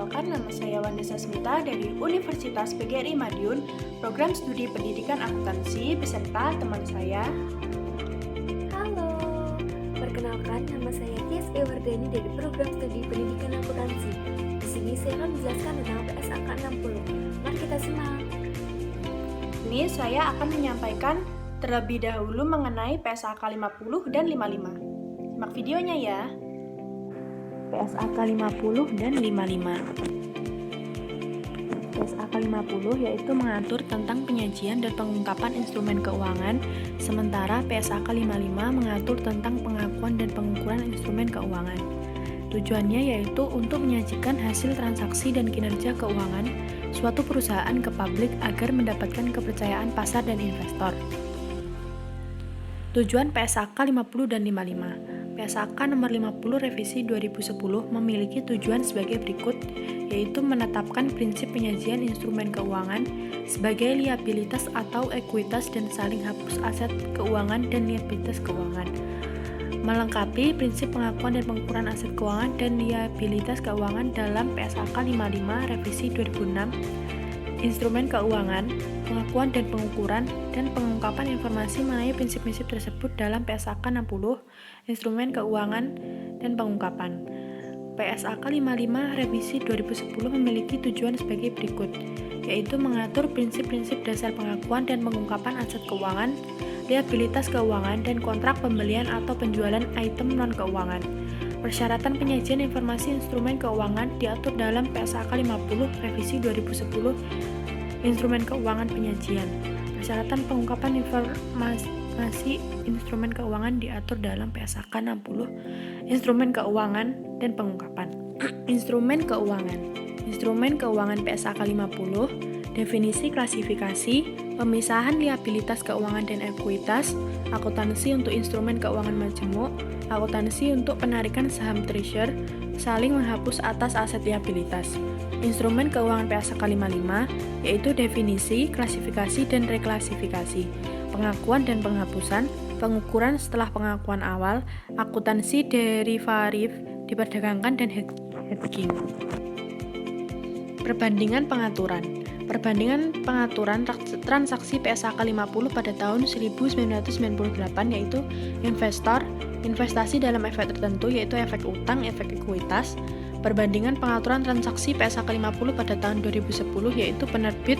Perkenalkan, nama saya Vanessa Smita dari Universitas PGRI Madiun, Program Studi Pendidikan Akuntansi, beserta teman saya. Halo, perkenalkan nama saya Tias Ewardani dari Program Studi Pendidikan Akuntansi. Di sini saya akan menjelaskan tentang PSAK 60. Mari kita simak. Ini saya akan menyampaikan terlebih dahulu mengenai PSAK 50 dan 55. Simak videonya ya. PSAK 50 dan 55. PSAK 50 yaitu mengatur tentang penyajian dan pengungkapan instrumen keuangan, sementara PSAK 55 mengatur tentang pengakuan dan pengukuran instrumen keuangan. Tujuannya yaitu untuk menyajikan hasil transaksi dan kinerja keuangan suatu perusahaan ke publik agar mendapatkan kepercayaan pasar dan investor. Tujuan PSAK 50 dan 55. PSAK nomor 50 revisi 2010 memiliki tujuan sebagai berikut, yaitu menetapkan prinsip penyajian instrumen keuangan sebagai liabilitas atau ekuitas dan saling hapus aset keuangan dan liabilitas keuangan. Melengkapi prinsip pengakuan dan pengukuran aset keuangan dan liabilitas keuangan dalam PSAK 55 revisi 2006, instrumen keuangan, pengakuan dan pengukuran, dan pengungkapan informasi mengenai prinsip-prinsip tersebut dalam PSAK 60, instrumen keuangan dan pengungkapan. PSAK 55 revisi 2010 memiliki tujuan sebagai berikut, yaitu mengatur prinsip-prinsip dasar pengakuan dan pengungkapan aset keuangan, liabilitas keuangan, dan kontrak pembelian atau penjualan item non-keuangan. Persyaratan penyajian informasi instrumen keuangan diatur dalam PSAK 50 revisi 2010, instrumen keuangan penyajian. Persyaratan pengungkapan informasi instrumen keuangan diatur dalam PSAK 60, instrumen keuangan dan pengungkapan. Instrumen keuangan. Instrumen keuangan PSAK 50, definisi klasifikasi, pemisahan liabilitas keuangan dan ekuitas, akuntansi untuk instrumen keuangan majemuk, akuntansi untuk penarikan saham treasury, saling menghapus atas aset liabilitas. Instrumen keuangan PSAK 55 yaitu definisi, klasifikasi, dan reklasifikasi, pengakuan dan penghapusan, pengukuran setelah pengakuan awal, akuntansi derivatif, diperdagangkan, dan hedging. Perbandingan pengaturan. Perbandingan pengaturan transaksi PSAK 50 pada tahun 1998 yaitu investor, investasi dalam efek tertentu yaitu efek utang, efek ekuitas. Perbandingan pengaturan transaksi PSAK 50 pada tahun 2010 yaitu penerbit,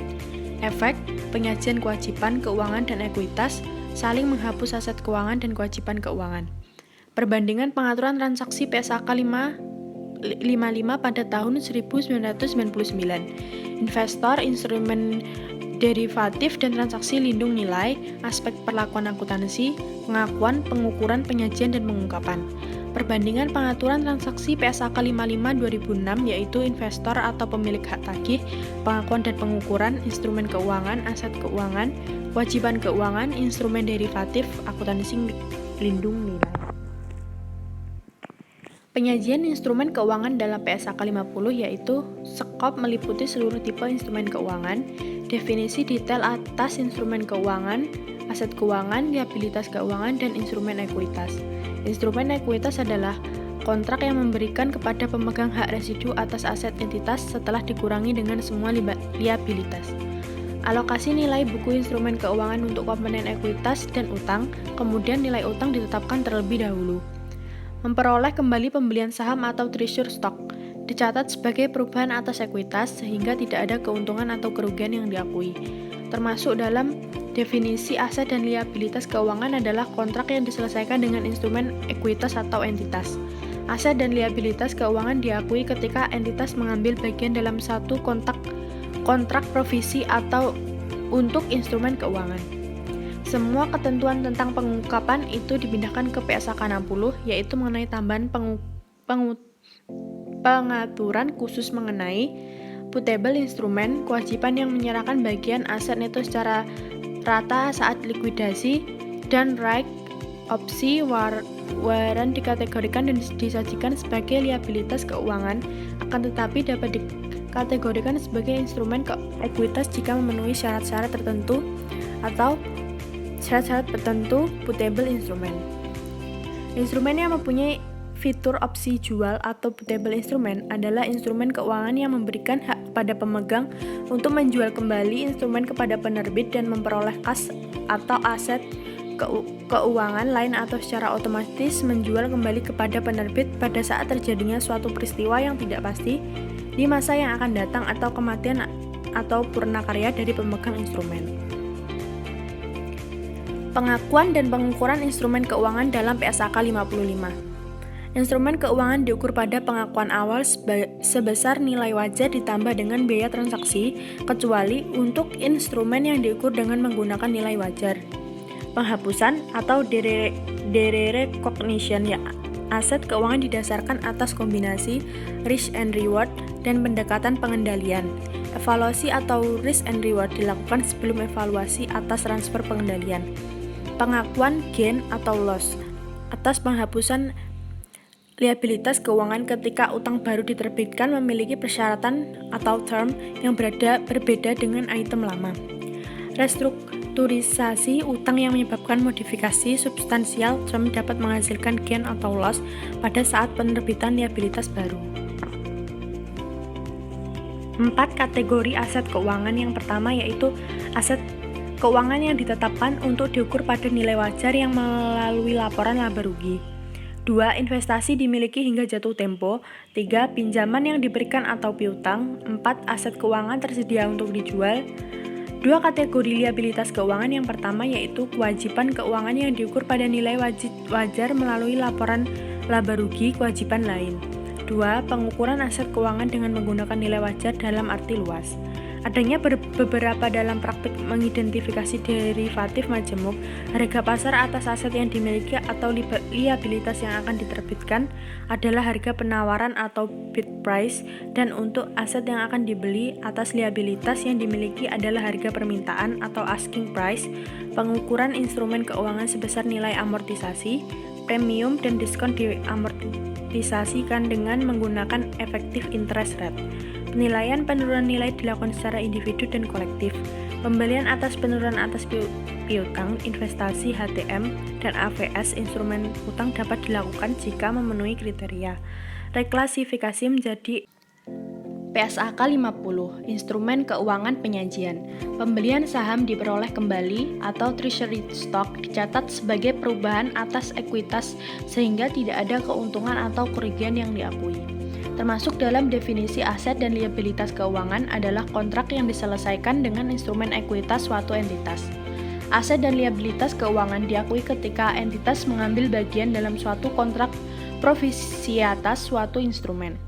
efek, penyajian kewajiban keuangan dan ekuitas, saling menghapus aset keuangan dan kewajiban keuangan. Perbandingan pengaturan transaksi PSAK 55 pada tahun 1999. Investor, instrumen derivatif dan transaksi lindung nilai, aspek perlakuan akuntansi, pengakuan, pengukuran, penyajian, dan pengungkapan. Perbandingan pengaturan transaksi PSAK 55 2006 yaitu investor atau pemilik hak tagih, pengakuan dan pengukuran, instrumen keuangan, aset keuangan, kewajiban keuangan, instrumen derivatif, akuntansi lindung nilai. Penyajian instrumen keuangan dalam PSAK 50 yaitu skop meliputi seluruh tipe instrumen keuangan, definisi detail atas instrumen keuangan, aset keuangan, liabilitas keuangan, dan instrumen ekuitas. Instrumen ekuitas adalah kontrak yang memberikan kepada pemegang hak residu atas aset entitas setelah dikurangi dengan semua liabilitas. Alokasi nilai buku instrumen keuangan untuk komponen ekuitas dan utang, kemudian nilai utang ditetapkan terlebih dahulu. Memperoleh kembali pembelian saham atau treasury stock dicatat sebagai perubahan atas ekuitas sehingga tidak ada keuntungan atau kerugian yang diakui. Termasuk dalam definisi aset dan liabilitas keuangan adalah kontrak yang diselesaikan dengan instrumen ekuitas atau entitas. Aset dan liabilitas keuangan diakui ketika entitas mengambil bagian dalam satu kontrak provisi atau untuk instrumen keuangan. Semua ketentuan tentang pengungkapan itu dipindahkan ke PSAK 60 yaitu mengenai tambahan pengaturan khusus mengenai putable instrumen, kewajiban yang menyerahkan bagian aset neto secara rata saat likuidasi, dan right opsi warrant dikategorikan dan disajikan sebagai liabilitas keuangan, akan tetapi dapat dikategorikan sebagai instrumen ekuitas jika memenuhi syarat-syarat tertentu atau syarat-syarat tertentu putable instrumen. Instrumen yang mempunyai Fitur opsi jual atau putable instrument adalah instrumen keuangan yang memberikan hak kepada pemegang untuk menjual kembali instrumen kepada penerbit dan memperoleh kas atau aset keuangan lain atau secara otomatis menjual kembali kepada penerbit pada saat terjadinya suatu peristiwa yang tidak pasti di masa yang akan datang atau kematian atau purna karya dari pemegang instrumen. Pengakuan dan pengukuran instrumen keuangan dalam PSAK 55. Instrumen keuangan diukur pada pengakuan awal sebesar nilai wajar ditambah dengan biaya transaksi, kecuali untuk instrumen yang diukur dengan menggunakan nilai wajar. Penghapusan atau derecognition ya, aset keuangan didasarkan atas kombinasi risk and reward dan pendekatan pengendalian. Evaluasi atau risk and reward dilakukan sebelum evaluasi atas transfer pengendalian. Pengakuan gain atau loss atas penghapusan liabilitas keuangan ketika utang baru diterbitkan memiliki persyaratan atau term yang berbeda dengan item lama. Restrukturisasi utang yang menyebabkan modifikasi substansial term dapat menghasilkan gain atau loss pada saat penerbitan liabilitas baru. 4 kategori aset keuangan. Yang pertama yaitu aset keuangan yang ditetapkan untuk diukur pada nilai wajar yang melalui laporan laba rugi. 2. Investasi dimiliki hingga jatuh tempo. 3. Pinjaman yang diberikan atau piutang. 4. Aset keuangan tersedia untuk dijual. 2 kategori liabilitas keuangan. Yang pertama yaitu kewajiban keuangan yang diukur pada nilai wajar melalui laporan laba rugi kewajiban lain. 2. Pengukuran aset keuangan dengan menggunakan nilai wajar dalam arti luas. Adanya beberapa dalam praktik mengidentifikasi derivatif majemuk, harga pasar atas aset yang dimiliki atau liabilitas yang akan diterbitkan adalah harga penawaran atau bid price, dan untuk aset yang akan dibeli atas liabilitas yang dimiliki adalah harga permintaan atau asking price. Pengukuran instrumen keuangan sebesar nilai amortisasi, premium, dan diskon diamortisasikan dengan menggunakan effective interest rate. Penilaian penurunan nilai dilakukan secara individu dan kolektif. Pembelian atas penurunan atas piutang, investasi, HTM, dan AVS instrumen utang dapat dilakukan jika memenuhi kriteria. Reklasifikasi menjadi PSAK 50, instrumen keuangan penyajian. Pembelian saham diperoleh kembali atau treasury stock dicatat sebagai perubahan atas ekuitas sehingga tidak ada keuntungan atau kerugian yang diakui. Termasuk dalam definisi aset dan liabilitas keuangan adalah kontrak yang diselesaikan dengan instrumen ekuitas suatu entitas. Aset dan liabilitas keuangan diakui ketika entitas mengambil bagian dalam suatu kontrak provisi atas suatu instrumen.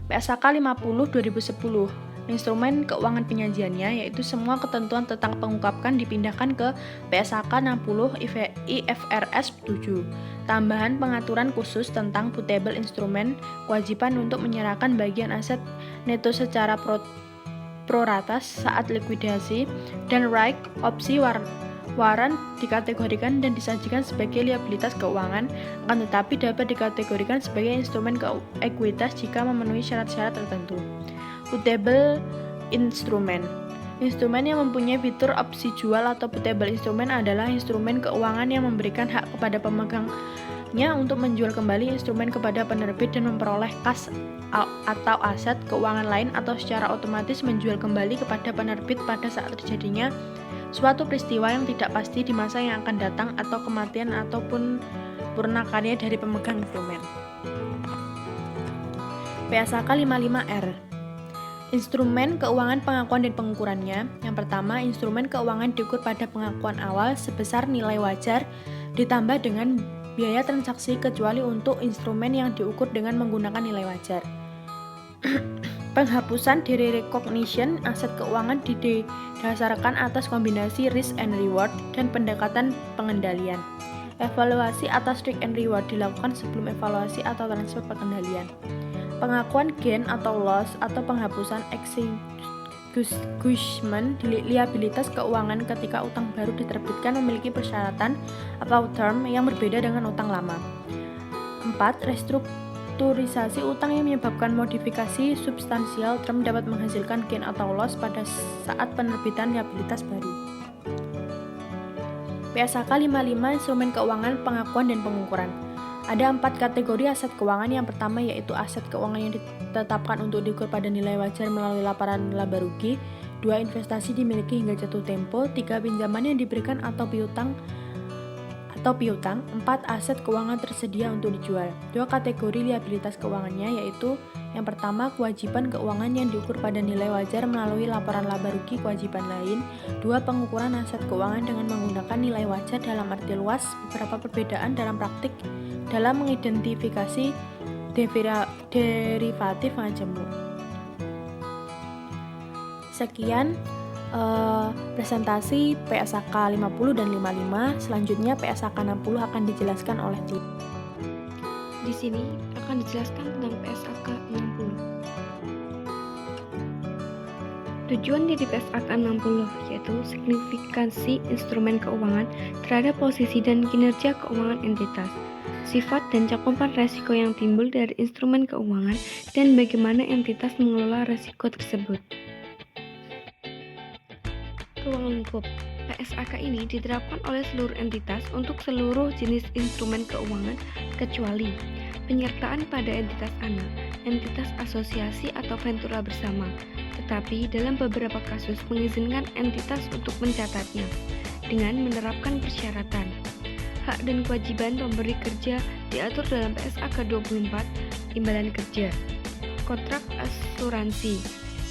PSAK 50 2010. Instrumen keuangan penyajiannya yaitu semua ketentuan tentang pengungkapkan dipindahkan ke PSAK 60 IFRS 7. Tambahan pengaturan khusus tentang putable instrumen, kewajiban untuk menyerahkan bagian aset neto secara prorata saat likuidasi, dan right opsi warrant dikategorikan dan disajikan sebagai liabilitas keuangan, akan tetapi dapat dikategorikan sebagai instrumen ekuitas jika memenuhi syarat-syarat tertentu. Putable instrumen. Instrumen yang mempunyai fitur opsi jual atau putable instrumen adalah instrumen keuangan yang memberikan hak kepada pemegangnya untuk menjual kembali instrumen kepada penerbit dan memperoleh kas atau aset keuangan lain atau secara otomatis menjual kembali kepada penerbit pada saat terjadinya suatu peristiwa yang tidak pasti di masa yang akan datang atau kematian ataupun purna karya dari pemegang instrumen. PSAK 55R. Instrumen keuangan pengakuan dan pengukurannya. Yang pertama, instrumen keuangan diukur pada pengakuan awal sebesar nilai wajar ditambah dengan biaya transaksi kecuali untuk instrumen yang diukur dengan menggunakan nilai wajar. Penghapusan derecognition aset keuangan didasarkan atas kombinasi risk and reward dan pendekatan pengendalian. Evaluasi atas risk and reward dilakukan sebelum evaluasi atau transfer pengendalian. Pengakuan gain atau loss atau penghapusan extinguishment liabilitas keuangan ketika utang baru diterbitkan memiliki persyaratan atau term yang berbeda dengan utang lama. 4. Restrukturisasi utang yang menyebabkan modifikasi substansial term dapat menghasilkan gain atau loss pada saat penerbitan liabilitas baru. PSAK 55 instrumen keuangan pengakuan dan pengukuran. Ada 4 kategori aset keuangan. Yang pertama yaitu aset keuangan yang ditetapkan untuk diukur pada nilai wajar melalui laporan laba rugi. 2. Investasi dimiliki hingga jatuh tempo. 3. Pinjaman yang diberikan atau piutang. 4. Aset keuangan tersedia untuk dijual. 2 kategori liabilitas keuangannya yaitu yang pertama kewajiban keuangan yang diukur pada nilai wajar melalui laporan laba rugi kewajiban lain. 2. Pengukuran aset keuangan dengan menggunakan nilai wajar dalam arti luas. Beberapa perbedaan dalam praktik dalam mengidentifikasi derivatif majemuk. Sekian presentasi PSAK 50 dan 55. Selanjutnya PSAK 60 akan dijelaskan oleh Tia. Di sini akan dijelaskan tentang PSAK 60. Tujuan dari PSAK 60 yaitu signifikansi instrumen keuangan terhadap posisi dan kinerja keuangan entitas, sifat dan cakupan resiko yang timbul dari instrumen keuangan, dan bagaimana entitas mengelola resiko tersebut. Keuangan lingkup. PSAK ini diterapkan oleh seluruh entitas untuk seluruh jenis instrumen keuangan kecuali penyertaan pada entitas anak, entitas asosiasi atau ventura bersama, tetapi dalam beberapa kasus mengizinkan entitas untuk mencatatnya dengan menerapkan persyaratan. Hak dan kewajiban pemberi kerja diatur dalam PSAK 24, imbalan kerja, kontrak asuransi,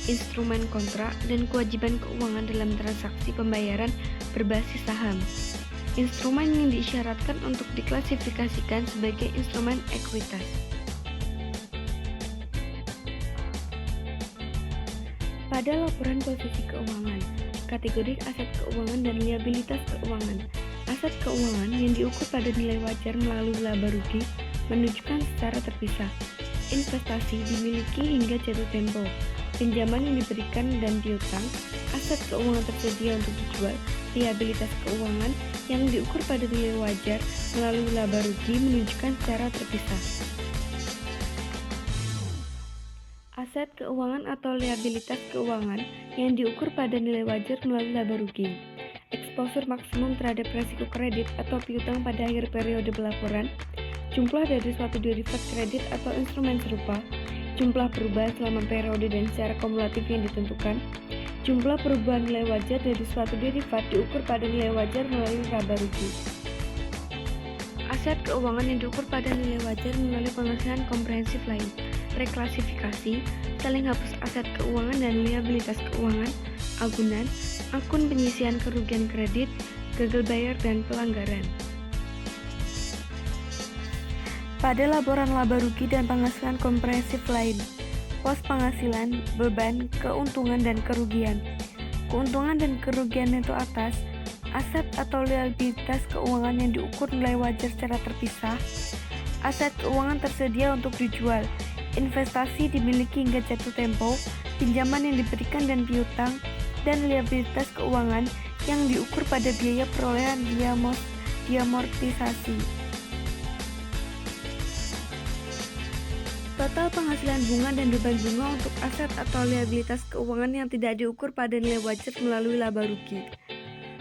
instrumen kontrak, dan kewajiban keuangan dalam transaksi pembayaran berbasis saham. Instrumen yang disyaratkan untuk diklasifikasikan sebagai instrumen ekuitas. Pada laporan posisi keuangan, kategori aset keuangan dan liabilitas keuangan. Aset keuangan yang diukur pada nilai wajar melalui laba rugi menunjukkan secara terpisah. Investasi dimiliki hingga jatuh tempo. Pinjaman yang diberikan dan piutang, aset keuangan tersedia untuk dijual, liabilitas keuangan yang diukur pada nilai wajar melalui laba rugi menunjukkan secara terpisah. Aset keuangan atau liabilitas keuangan yang diukur pada nilai wajar melalui laba rugi. Eksposur maksimum terhadap resiko kredit atau piutang pada akhir periode pelaporan, jumlah dari suatu derivat kredit atau instrumen serupa, jumlah perubahan selama periode dan secara kumulatif yang ditentukan, jumlah perubahan nilai wajar dari suatu derivat diukur pada nilai wajar melalui laba rugi. Aset keuangan yang diukur pada nilai wajar melalui penghasilan komprehensif lain, reklasifikasi, saling hapus aset keuangan dan liabilitas keuangan, agunan, akun penyisian kerugian kredit, gagal bayar dan pelanggaran. Pada laporan laba rugi dan penghasilan komprehensif lain, pos penghasilan, beban, keuntungan dan kerugian. Keuntungan dan kerugian neto atas, aset atau liabilitas keuangan yang diukur nilai wajar secara terpisah, aset keuangan tersedia untuk dijual, investasi dimiliki hingga jatuh tempo, pinjaman yang diberikan dan piutang, dan liabilitas keuangan yang diukur pada biaya perolehan diamortisasi. Total penghasilan bunga dan beban bunga untuk aset atau liabilitas keuangan yang tidak diukur pada nilai wajar melalui laba rugi.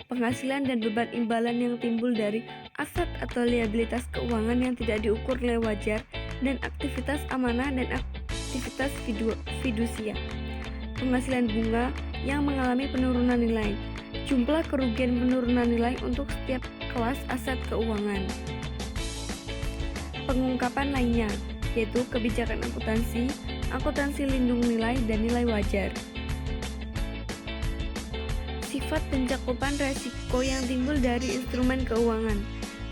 Penghasilan dan beban imbalan yang timbul dari aset atau liabilitas keuangan yang tidak diukur nilai wajar, dan aktivitas amanah dan aktivitas fidusia. Penghasilan bunga yang mengalami penurunan nilai. Jumlah kerugian penurunan nilai untuk setiap kelas aset keuangan. Pengungkapan lainnya yaitu kebijakan akuntansi lindung nilai dan nilai wajar. Sifat dan cakupan resiko yang timbul dari instrumen keuangan.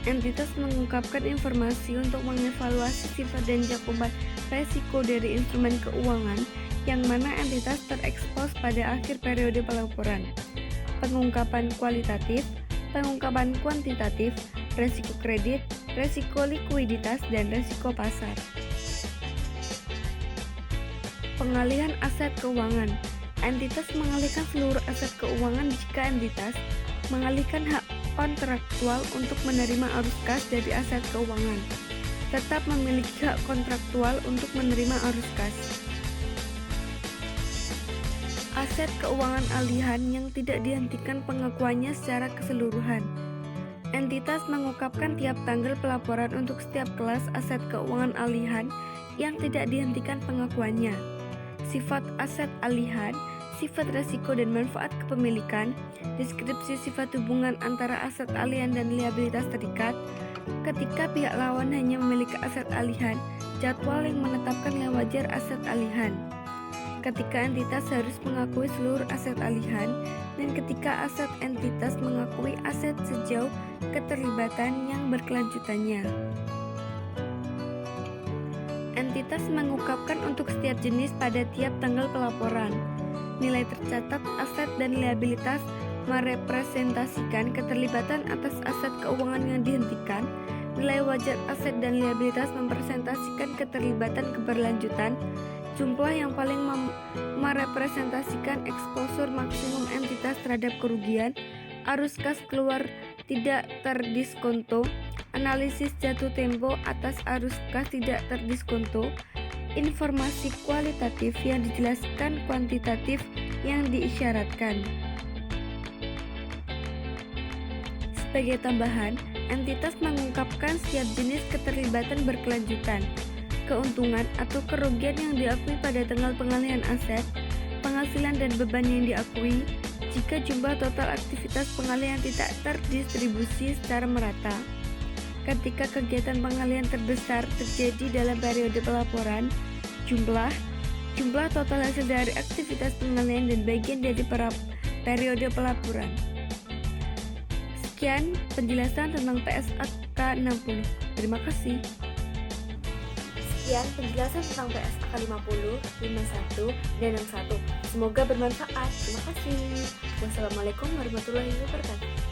Entitas mengungkapkan informasi untuk mengevaluasi sifat dan cakupan resiko dari instrumen keuangan yang mana entitas terekspos pada akhir periode pelaporan. Pengungkapan kualitatif, pengungkapan kuantitatif, resiko kredit, resiko likuiditas, dan resiko pasar. Pengalihan aset keuangan. Entitas mengalihkan seluruh aset keuangan jika entitas mengalihkan hak kontraktual untuk menerima arus kas dari aset keuangan, tetap memiliki hak kontraktual untuk menerima arus kas. Aset keuangan alihan yang tidak dihentikan pengakuannya secara keseluruhan. Entitas mengungkapkan tiap tanggal pelaporan untuk setiap kelas aset keuangan alihan yang tidak dihentikan pengakuannya. Sifat aset alihan, sifat resiko dan manfaat kepemilikan, deskripsi sifat hubungan antara aset alihan dan liabilitas terikat. Ketika pihak lawan hanya memiliki aset alihan, jadwal yang menetapkan yang wajar aset alihan. Ketika entitas harus mengakui seluruh aset alihan, dan ketika aset entitas mengakui aset sejauh keterlibatan yang berkelanjutannya. Entitas mengungkapkan untuk setiap jenis pada tiap tanggal pelaporan. Nilai tercatat aset dan liabilitas merepresentasikan keterlibatan atas aset keuangan yang dihentikan. Nilai wajar aset dan liabilitas mempresentasikan keterlibatan keberlanjutan. Jumlah yang paling merepresentasikan eksposur maksimum entitas terhadap kerugian. Arus kas keluar tidak terdiskonto. Analisis jatuh tempo atas arus kas tidak terdiskonto. Informasi kualitatif yang dijelaskan kuantitatif yang diisyaratkan. Sebagai tambahan, entitas mengungkapkan setiap jenis keterlibatan berkelanjutan, keuntungan atau kerugian yang diakui pada tanggal pengalihan aset, penghasilan dan beban yang diakui, jika jumlah total aktivitas pengalihan tidak terdistribusi secara merata. Ketika kegiatan pengalihan terbesar terjadi dalam periode pelaporan, jumlah total hasil dari aktivitas pengalihan dan bagian dari periode pelaporan. Sekian penjelasan tentang PSAK 60. Terima kasih. Sekian penjelasan tentang PSAK 50, 51, dan 61. Semoga bermanfaat. Terima kasih. Wassalamualaikum warahmatullahi wabarakatuh.